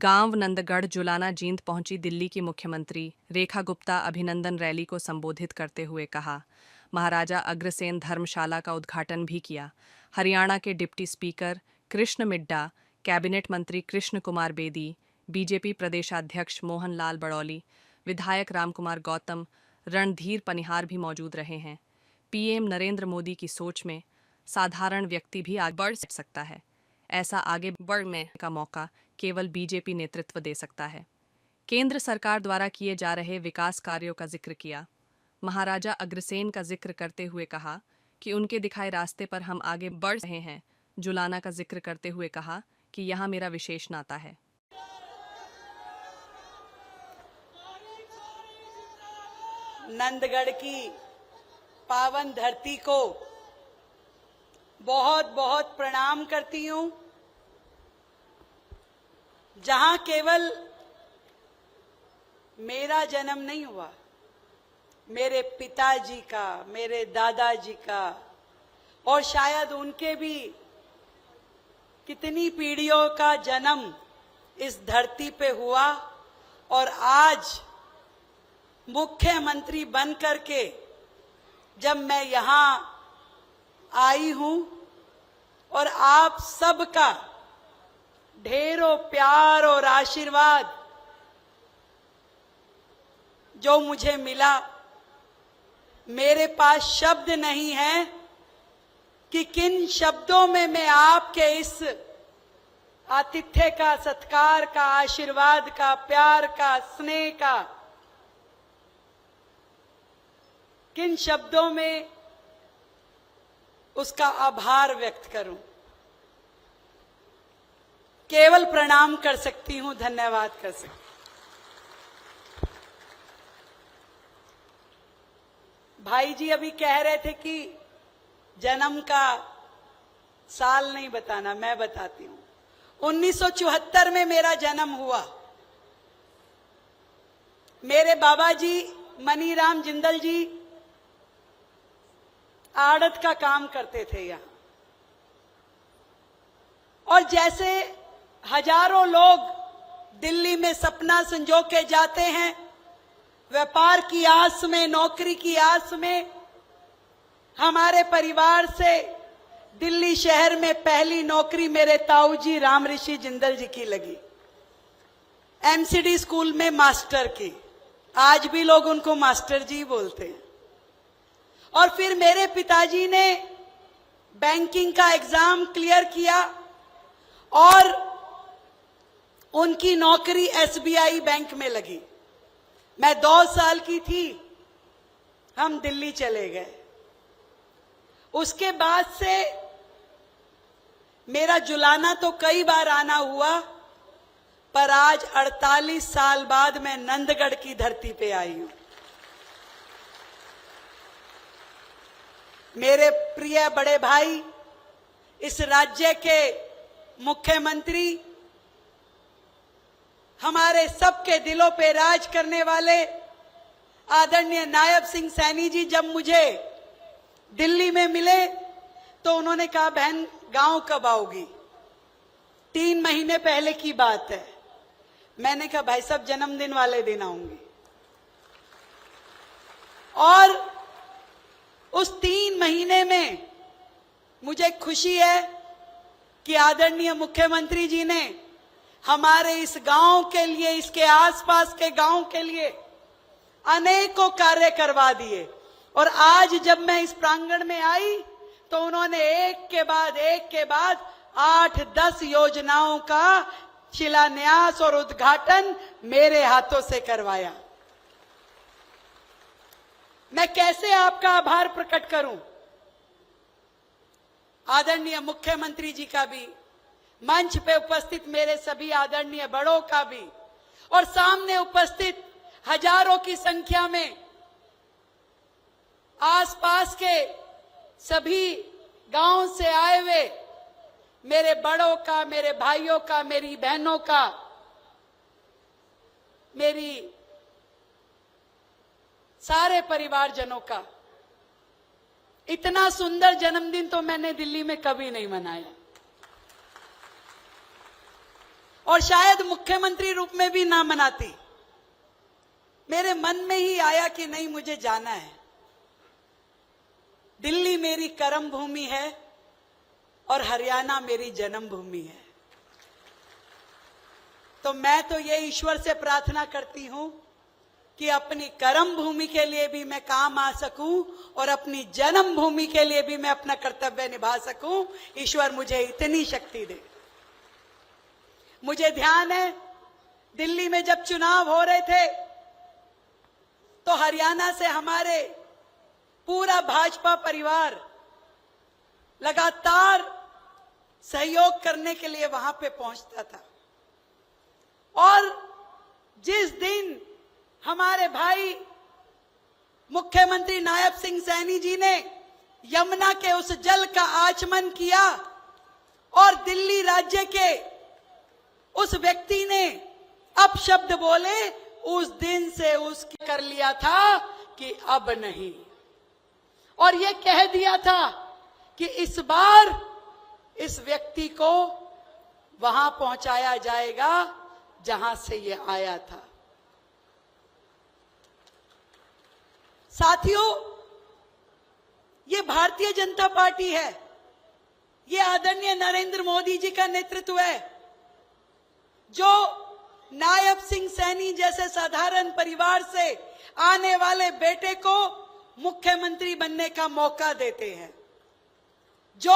गांव नंदगढ़ जुलाना जींद पहुंची दिल्ली की मुख्यमंत्री रेखा गुप्ता अभिनंदन रैली को संबोधित करते हुए कहा, महाराजा अग्रसेन धर्मशाला का उद्घाटन भी किया। हरियाणा के deputy speaker Krishan Midda, cabinet मंत्री कृष्ण कुमार बेदी, बीजेपी प्रदेशाध्यक्ष मोहन लाल बड़ौली, विधायक रामकुमार गौतम, रणधीर पनिहार भी मौजूद रहे हैं। पीएम नरेंद्र मोदी की सोच में साधारण व्यक्ति भी आगे बढ़ सकता है। ऐसा आगे बढ़ने का मौका केवल बीजेपी नेतृत्व दे सकता है। केंद्र सरकार द्वारा किए जा रहे विकास कार्यों का जिक्र किया। महाराजा अग्रसेन का जिक्र करते हुए कहा कि उनके दिखाए रास्ते पर हम आगे बढ़ रहे हैं। जुलाना का जिक्र करते हुए कहा कि यहाँ मेरा विशेष नाता है। नंदगढ़ की पावन धरती को बहुत बहुत प्रणाम करती हूं, जहां केवल मेरा जन्म नहीं हुआ, मेरे पिताजी का, मेरे दादाजी का और शायद उनके भी कितनी पीढ़ियों का जन्म इस धरती पे हुआ। और आज मुख्यमंत्री बन करके जब मैं यहां आई हूं और आप सबका ढेरों प्यार और आशीर्वाद जो मुझे मिला, मेरे पास शब्द नहीं है कि किन शब्दों में मैं आपके इस आतिथ्य का, सत्कार का, आशीर्वाद का, प्यार का, स्नेह का, किन शब्दों में उसका आभार व्यक्त करूं। केवल प्रणाम कर सकती हूं, धन्यवाद कर सकती हूं। भाई जी अभी कह रहे थे कि जन्म का साल नहीं बताना, मैं बताती हूं। 1974 में मेरा जन्म हुआ। मेरे बाबा जी मनीराम जिंदल जी आड़त का काम करते थे यहां, और जैसे हजारों लोग दिल्ली में सपना संजो के जाते हैं, व्यापार की आस में, नौकरी की आस में, हमारे परिवार से दिल्ली शहर में पहली नौकरी मेरे ताऊ जी राम ऋषि जिंदल जी की लगी, एमसीडी स्कूल में मास्टर की। आज भी लोग उनको मास्टर जी बोलते हैं। और फिर मेरे पिताजी ने बैंकिंग का एग्जाम क्लियर किया और उनकी नौकरी एसबीआई बैंक में लगी। मैं 2 साल की थी, हम दिल्ली चले गए। उसके बाद से मेरा जुलाना तो कई बार आना हुआ, पर आज 48 साल बाद मैं नंदगढ़ की धरती पे आई हूं। मेरे प्रिय बड़े भाई, इस राज्य के मुख्यमंत्री, हमारे सबके दिलों पे राज करने वाले आदरणीय नायब सिंह सैनी जी जब मुझे दिल्ली में मिले तो उन्होंने कहा, बहन गांव कब आओगी? 3 महीने पहले की बात है। मैंने कहा, भाई साहब जन्मदिन वाले दिन आऊंगी। और उस 3 महीने में मुझे खुशी है कि आदरणीय मुख्यमंत्री जी ने हमारे इस गांव के लिए, इसके आसपास के गांव के लिए अनेकों कार्य करवा दिए। और आज जब मैं इस प्रांगण में आई तो उन्होंने एक के बाद 8-10 योजनाओं का शिलान्यास और उद्घाटन मेरे हाथों से करवाया। मैं कैसे आपका आभार प्रकट करूं? आदरणीय मुख्यमंत्री जी का भी, मंच पे उपस्थित मेरे सभी आदरणीय बड़ों का भी, और सामने उपस्थित हजारों की संख्या में आसपास के सभी गांव से आए हुए मेरे बड़ों का, मेरे भाइयों का, मेरी बहनों का, मेरी सारे परिवारजनों का। इतना सुंदर जन्मदिन तो मैंने दिल्ली में कभी नहीं मनाया। और शायद मुख्यमंत्री रूप में भी ना मनाती, मेरे मन में ही आया कि नहीं, मुझे जाना है। दिल्ली मेरी कर्म भूमि है और हरियाणा मेरी जन्मभूमि है। तो मैं तो ये ईश्वर से प्रार्थना करती हूं कि अपनी कर्म भूमि के लिए भी मैं काम आ सकूं और अपनी जन्मभूमि के लिए भी मैं अपना कर्तव्य निभा सकूं। ईश्वर मुझे इतनी शक्ति दे। मुझे ध्यान है, दिल्ली में जब चुनाव हो रहे थे तो हरियाणा से हमारे पूरा भाजपा परिवार लगातार सहयोग करने के लिए वहां पे पहुंचता था। और जिस दिन हमारे भाई मुख्यमंत्री नायब सिंह सैनी जी ने यमुना के उस जल का आचमन किया और दिल्ली राज्य के उस व्यक्ति ने अपशब्द बोले, उस दिन से उसकी कर लिया था कि अब नहीं, और यह कह दिया था कि इस बार इस व्यक्ति को वहां पहुंचाया जाएगा जहां से यह आया था। साथियों, ये भारतीय जनता पार्टी है, ये आदरणीय नरेंद्र मोदी जी का नेतृत्व है, जो नायब सिंह सैनी जैसे साधारण परिवार से आने वाले बेटे को मुख्यमंत्री बनने का मौका देते हैं, जो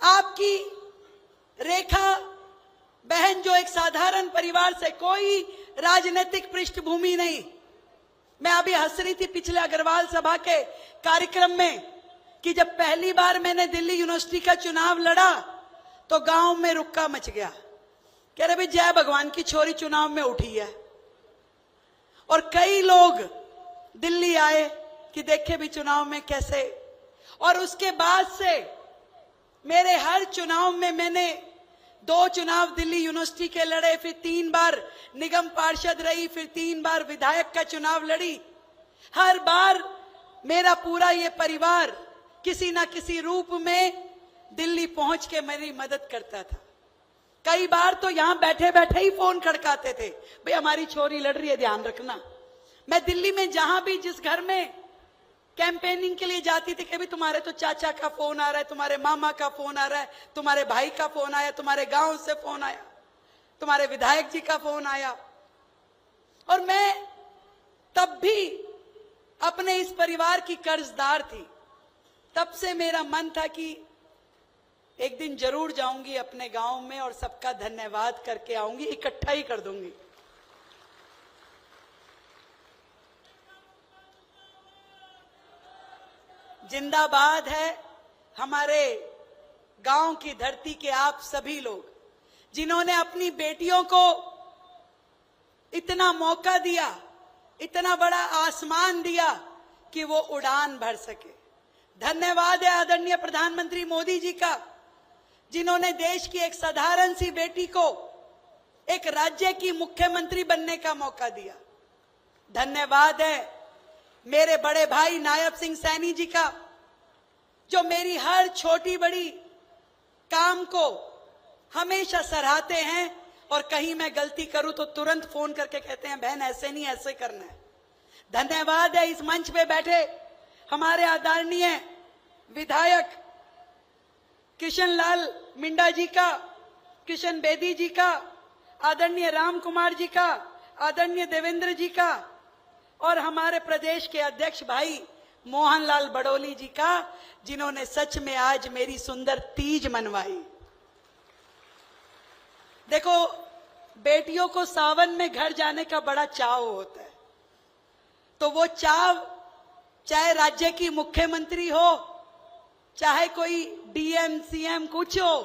आपकी रेखा बहन, जो एक साधारण परिवार से, कोई राजनीतिक पृष्ठभूमि नहीं। मैं अभी हंस रही थी पिछले अग्रवाल सभा के कार्यक्रम में कि जब पहली बार मैंने दिल्ली यूनिवर्सिटी का चुनाव लड़ा तो गांव में रुक्का मच गया। कह रहे भाई, जय भगवान की छोरी चुनाव में उठी है। और कई लोग दिल्ली आए कि देखे भी चुनाव में कैसे। और उसके बाद से मेरे हर चुनाव में, मैंने 2 चुनाव दिल्ली यूनिवर्सिटी के लड़े, फिर 3 बार निगम पार्षद रही, फिर 3 बार विधायक का चुनाव लड़ी। हर बार मेरा पूरा ये परिवार किसी ना किसी रूप में दिल्ली पहुंच के मेरी मदद करता था। कई बार तो यहां बैठे बैठे ही फोन खड़काते थे, भाई हमारी छोरी लड़ रही है, ध्यान रखना। मैं दिल्ली में जहां भी जिस घर में कैंपेनिंग के लिए जाती थी, कि भी तुम्हारे तो चाचा का फोन आ रहा है, तुम्हारे मामा का फोन आ रहा है, तुम्हारे भाई का फोन आया, तुम्हारे गांव से फोन आया, तुम्हारे विधायक जी का फोन आया। और मैं तब भी अपने इस परिवार की कर्जदार थी। तब से मेरा मन था कि एक दिन जरूर जाऊंगी अपने गांव में और सबका धन्यवाद करके आऊंगी, इकट्ठा ही कर दूंगी। जिंदाबाद है हमारे गांव की धरती के आप सभी लोग, जिन्होंने अपनी बेटियों को इतना मौका दिया, इतना बड़ा आसमान दिया कि वो उड़ान भर सके। धन्यवाद है आदरणीय प्रधानमंत्री मोदी जी का, जिन्होंने देश की एक साधारण सी बेटी को एक राज्य की मुख्यमंत्री बनने का मौका दिया। धन्यवाद है मेरे बड़े भाई नायब सिंह सैनी जी का, जो मेरी हर छोटी बड़ी काम को हमेशा सराहते हैं, और कहीं मैं गलती करूं तो तुरंत फोन करके कहते हैं बहन ऐसे नहीं, ऐसे करना है। धन्यवाद है इस मंच पे बैठे हमारे आदरणीय विधायक किशन लाल मिंडा जी का, किशन बेदी जी का, आदरणीय राम कुमार जी का, आदरणीय देवेंद्र जी का, और हमारे प्रदेश के अध्यक्ष भाई मोहनलाल बड़ोली जी का, जिन्होंने सच में आज मेरी सुंदर तीज मनवाई। देखो, बेटियों को सावन में घर जाने का बड़ा चाव होता है, तो वो चाव चाहे राज्य की मुख्यमंत्री हो, चाहे कोई डीएम सीएम कुछ हो,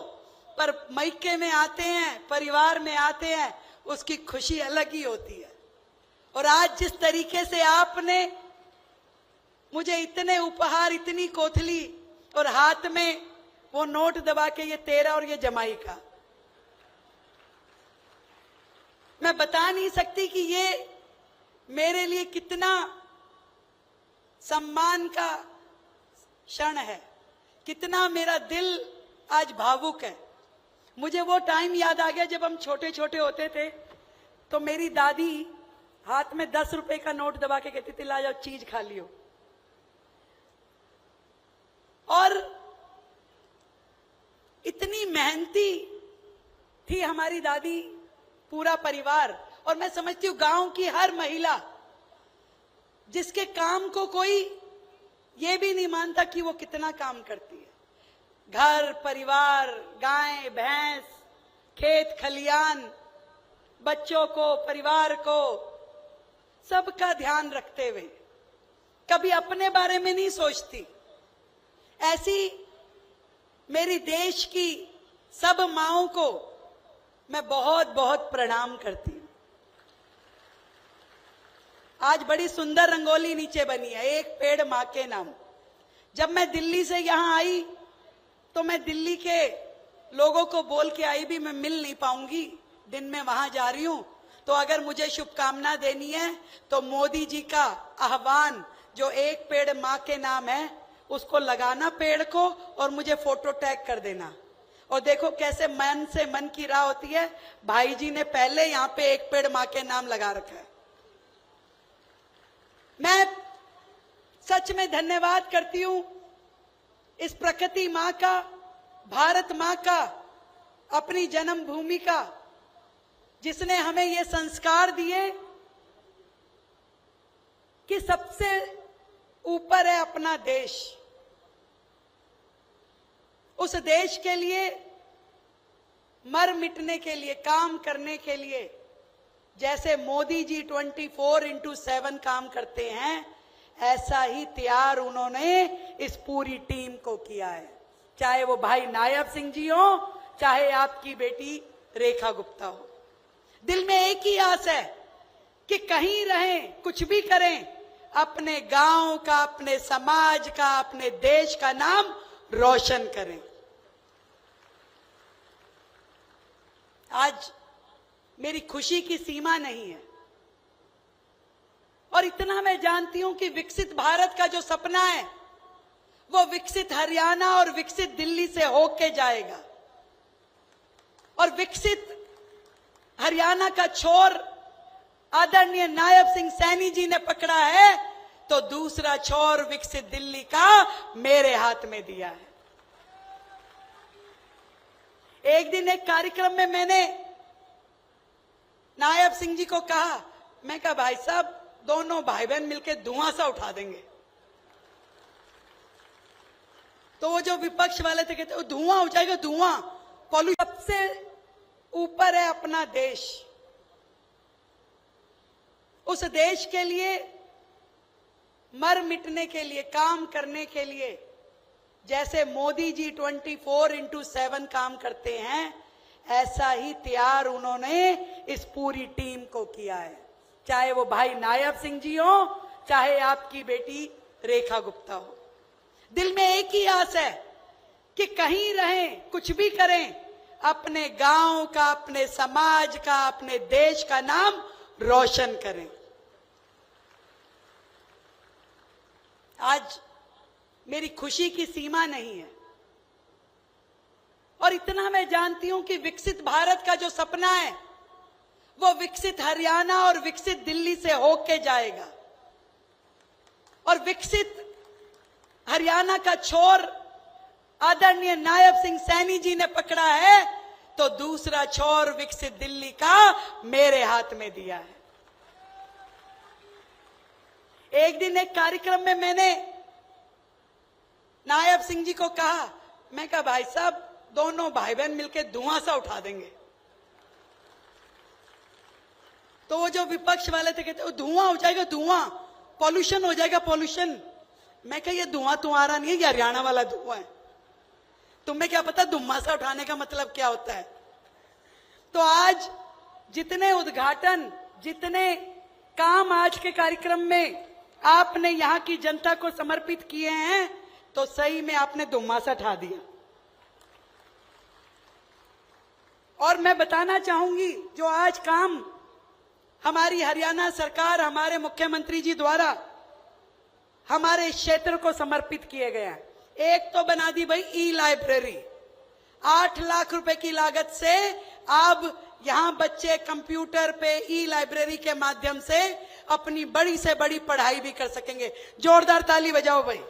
पर मायके में आते हैं, परिवार में आते हैं, उसकी खुशी अलग ही होती है। और आज जिस तरीके से आपने मुझे इतने उपहार, इतनी कोथली, और हाथ में वो नोट दबा के, ये तेरा और ये जमाई का, मैं बता नहीं सकती कि ये मेरे लिए कितना सम्मान का क्षण है, कितना मेरा दिल आज भावुक है। मुझे वो टाइम याद आ गया जब हम छोटे छोटे होते थे तो मेरी दादी हाथ में 10 रुपए का नोट दबा के कहती थी, ला जाओ चीज खा लियो। और इतनी मेहनती थी हमारी दादी, पूरा परिवार। और मैं समझती हूं गांव की हर महिला जिसके काम को कोई ये भी नहीं मानता कि वो कितना काम करती है, घर परिवार, गाय भैंस, खेत खलियान, बच्चों को, परिवार को, सबका ध्यान रखते हुए कभी अपने बारे में नहीं सोचती। ऐसी मेरी देश की सब माओं को मैं बहुत बहुत प्रणाम करती हूं। आज बड़ी सुंदर रंगोली नीचे बनी है, एक पेड़ मां के नाम। जब मैं दिल्ली से यहां आई तो मैं दिल्ली के लोगों को बोल के आई भी मैं मिल नहीं पाऊंगी, दिन में वहां जा रही हूं, तो अगर मुझे शुभकामना देनी है तो मोदी जी का आह्वान जो एक पेड़ मां के नाम है उसको लगाना पेड़ को और मुझे फोटो टैग कर देना। और देखो कैसे मन से मन की राह होती है। भाई जी ने पहले यहां पे एक पेड़ मां के नाम लगा रखा है। मैं सच में धन्यवाद करती हूं इस प्रकृति मां का, भारत मां का, अपनी जन्मभूमि का, जिसने हमें ये संस्कार दिए कि सबसे ऊपर है अपना देश। उस देश के लिए मर मिटने के लिए, काम करने के लिए, जैसे मोदी जी 24/7 काम करते हैं, ऐसा ही त्याग उन्होंने इस पूरी टीम को किया है। चाहे वो भाई नायब सिंह जी हो, चाहे आपकी बेटी रेखा गुप्ता हो। दिल में एक ही आस है कि कहीं रहें, कुछ भी करें, अपने गांव का, अपने समाज का, अपने देश का नाम रोशन करें। आज मेरी खुशी की सीमा नहीं है। और इतना मैं जानती हूं कि विकसित भारत का जो सपना है वो विकसित हरियाणा और विकसित दिल्ली से होके जाएगा। और विकसित हरियाणा का छोर आदरणीय नायब सिंह सैनी जी ने पकड़ा है, तो दूसरा छोर विकसित दिल्ली का मेरे हाथ में दिया है। एक दिन एक कार्यक्रम में मैंने नायब सिंह जी को कहा, मैं कहा भाई साहब दोनों भाई बहन मिलकर धुआं सा उठा देंगे। तो वो जो विपक्ष वाले थे कहते धुआं हो जाएगा, धुआं, पॉल्यूशन। सबसे ऊपर है अपना देश। उस देश के लिए मर मिटने के लिए, काम करने के लिए, जैसे मोदी जी 24/7 काम करते हैं, ऐसा ही त्याग उन्होंने इस पूरी टीम को किया है। चाहे वो भाई नायब सिंह जी हो, चाहे आपकी बेटी रेखा गुप्ता हो। दिल में एक ही आस है कि कहीं रहें, कुछ भी करें, अपने गांव का, अपने समाज का, अपने देश का नाम रोशन करें। आज मेरी खुशी की सीमा नहीं है। और इतना मैं जानती हूं कि विकसित भारत का जो सपना है वो विकसित हरियाणा और विकसित दिल्ली से होके जाएगा। और विकसित हरियाणा का छोर आदरणीय नायब सिंह सैनी जी ने पकड़ा है, तो दूसरा छोर विकसित दिल्ली का मेरे हाथ में दिया है। एक दिन एक कार्यक्रम में मैंने नायब सिंह जी को कहा, मैं कहा भाई साहब दोनों भाई बहन मिलकर धुआं सा उठा देंगे। तो वो जो विपक्ष वाले थे कहते धुआं हो जाएगा, धुआं, पॉल्यूशन हो जाएगा, पॉल्यूशन। मैं कहा ये धुआं तुम्हारा नहीं है, ये हरियाणा वाला धुआं है। तुम्हें क्या पता धुआं सा उठाने का मतलब क्या होता है। तो आज जितने उद्घाटन, जितने काम आज के कार्यक्रम में आपने यहां की जनता को समर्पित किए हैं, तो सही में आपने धुआं सा उठा दिया। और मैं बताना चाहूंगी जो आज काम हमारी हरियाणा सरकार, हमारे मुख्यमंत्री जी द्वारा हमारे क्षेत्र को समर्पित किए गए हैं। एक तो बना दी भाई ई लाइब्रेरी। 8 लाख रुपए की लागत से अब यहां बच्चे कंप्यूटर पे ई लाइब्रेरी के माध्यम से अपनी बड़ी से बड़ी पढ़ाई भी कर सकेंगे। जोरदार ताली बजाओ भाई।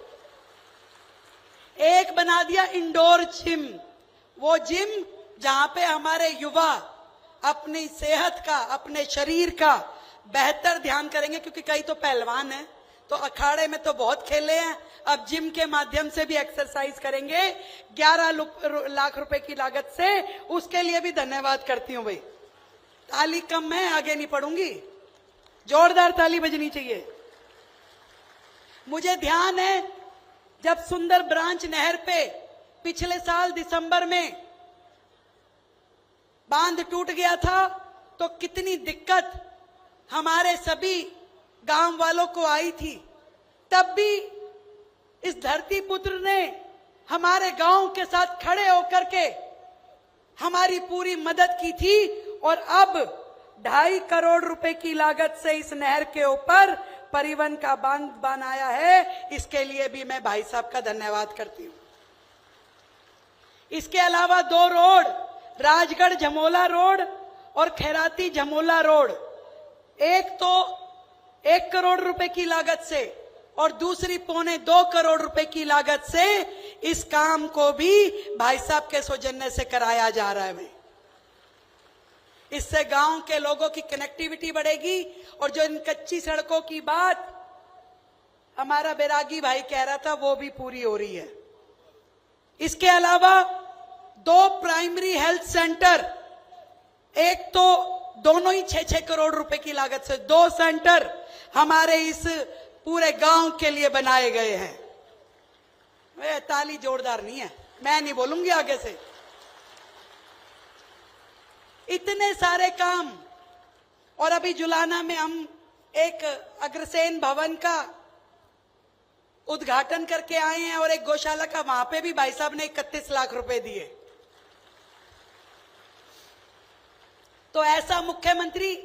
एक बना दिया इंडोर जिम, वो जिम जहां पे हमारे युवा अपनी सेहत का, अपने शरीर का बेहतर ध्यान करेंगे, क्योंकि कई तो पहलवान हैं तो अखाड़े में तो बहुत खेले हैं, अब जिम के माध्यम से भी एक्सरसाइज करेंगे 11 लाख रुपए की लागत से। उसके लिए भी धन्यवाद करती हूं भाई। ताली कम है, आगे नहीं पढ़ूंगी, जोरदार ताली बजनी चाहिए। मुझे ध्यान है जब सुंदर ब्रांच नहर पे पिछले साल दिसंबर में बांध टूट गया था तो कितनी दिक्कत हमारे सभी गांव वालों को आई थी। तब भी इस धरती पुत्र ने हमारे गांव के साथ खड़े होकर के हमारी पूरी मदद की थी, और अब 2.5 करोड़ रुपए की लागत से इस नहर के ऊपर परिवहन का बांध बनाया है। इसके लिए भी मैं भाई साहब का धन्यवाद करती हूं। इसके अलावा 2 रोड, राजगढ़ झमोला रोड और खैराती झमोला रोड, एक तो 1 करोड़ रुपए की लागत से और दूसरी 1.25 करोड़ रुपए की लागत से इस काम को भी भाई साहब के सौजन्य से कराया जा रहा है। इससे गांव के लोगों की कनेक्टिविटी बढ़ेगी, और जो इन कच्ची सड़कों की बात हमारा बैरागी भाई कह रहा था वो भी पूरी हो रही है। इसके अलावा 2 प्राइमरी हेल्थ सेंटर, एक तो दोनों ही 6-6 करोड़ रुपए की लागत से 2 सेंटर हमारे इस पूरे गांव के लिए बनाए गए हैं। वे ताली जोरदार नहीं है, मैं नहीं बोलूंगी आगे से। इतने सारे काम, और अभी जुलाना में हम एक अग्रसेन भवन का उद्घाटन करके आए हैं, और एक गौशाला का, वहां पे भी भाई साहब ने 31 लाख रुपए दिए। तो ऐसा मुख्यमंत्री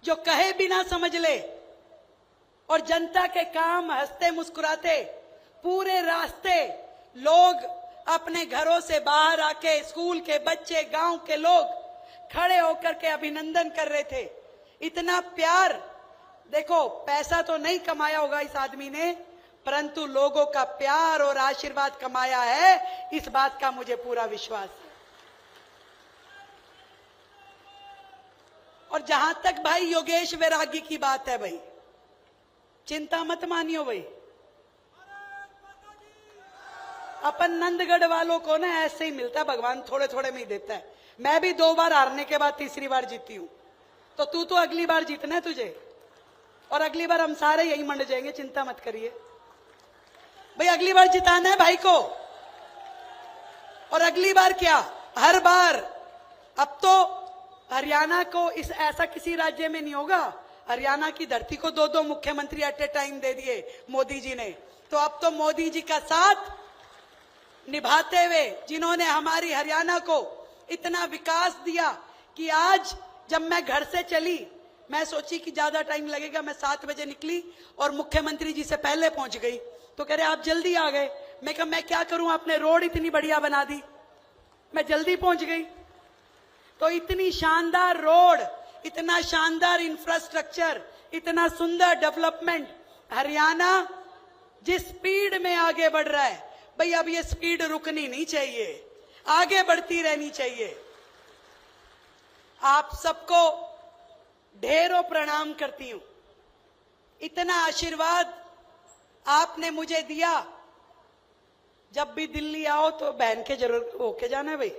जो कहे बिना समझ ले और जनता के काम हंसते मुस्कुराते पूरे रास्ते लोग अपने घरों से बाहर आके, स्कूल के बच्चे, गांव के लोग खड़े होकर के अभिनंदन कर रहे थे। इतना प्यार, देखो पैसा तो नहीं कमाया होगा इस आदमी ने, परंतु लोगों का प्यार और आशीर्वाद कमाया है, इस बात का मुझे पूरा विश्वास है। और जहां तक भाई योगेश वैरागी की बात है, भाई चिंता मत मानियो भाई, अपन नंदगढ़ वालों को ना ऐसे ही मिलता है, भगवान थोड़े थोड़े में ही देता है। मैं भी 2 बार हारने के बाद तीसरी बार जीती हूं, तो तू तो अगली बार जीतना है तुझे, और अगली बार हम सारे यही मंड जाएंगे, चिंता मत करिए भाई। अगली बार जिताना है भाई को, और अगली बार क्या, हर बार। अब तो हरियाणा को इस ऐसा किसी राज्य में नहीं होगा, हरियाणा की धरती को 2-2 मुख्यमंत्री एट ए टाइम दे दिए मोदी जी ने। तो अब तो मोदी जी का साथ निभाते हुए, जिन्होंने हमारी हरियाणा को इतना विकास दिया कि आज जब मैं घर से चली, मैं सोची कि ज्यादा टाइम लगेगा, मैं 7 बजे निकली और मुख्यमंत्री जी से पहले पहुंच गई। तो कह रहे आप जल्दी आ गए। मैं कहा मैं क्या करूं, आपने रोड इतनी बढ़िया बना दी, मैं जल्दी पहुंच गई। तो इतनी शानदार रोड, इतना शानदार इंफ्रास्ट्रक्चर, इतना सुंदर डेवलपमेंट, हरियाणा जिस स्पीड में आगे बढ़ रहा है भाई, अब ये स्पीड रुकनी नहीं चाहिए, आगे बढ़ती रहनी चाहिए। आप सबको ढेरों प्रणाम करती हूं। इतना आशीर्वाद आपने मुझे दिया। जब भी दिल्ली आओ तो बहन के जरूर होके जाना है भाई।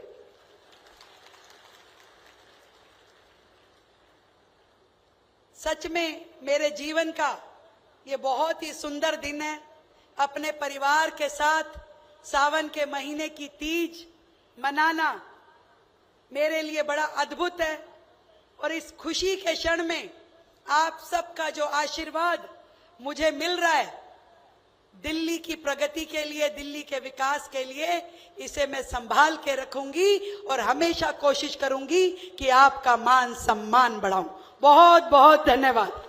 सच में मेरे जीवन का ये बहुत ही सुंदर दिन है। अपने परिवार के साथ सावन के महीने की तीज मनाना मेरे लिए बड़ा अद्भुत है, और इस खुशी के क्षण में आप सबका जो आशीर्वाद मुझे मिल रहा है दिल्ली की प्रगति के लिए, दिल्ली के विकास के लिए, इसे मैं संभाल के रखूंगी और हमेशा कोशिश करूंगी कि आपका मान सम्मान बढ़ाऊं। बहुत बहुत धन्यवाद।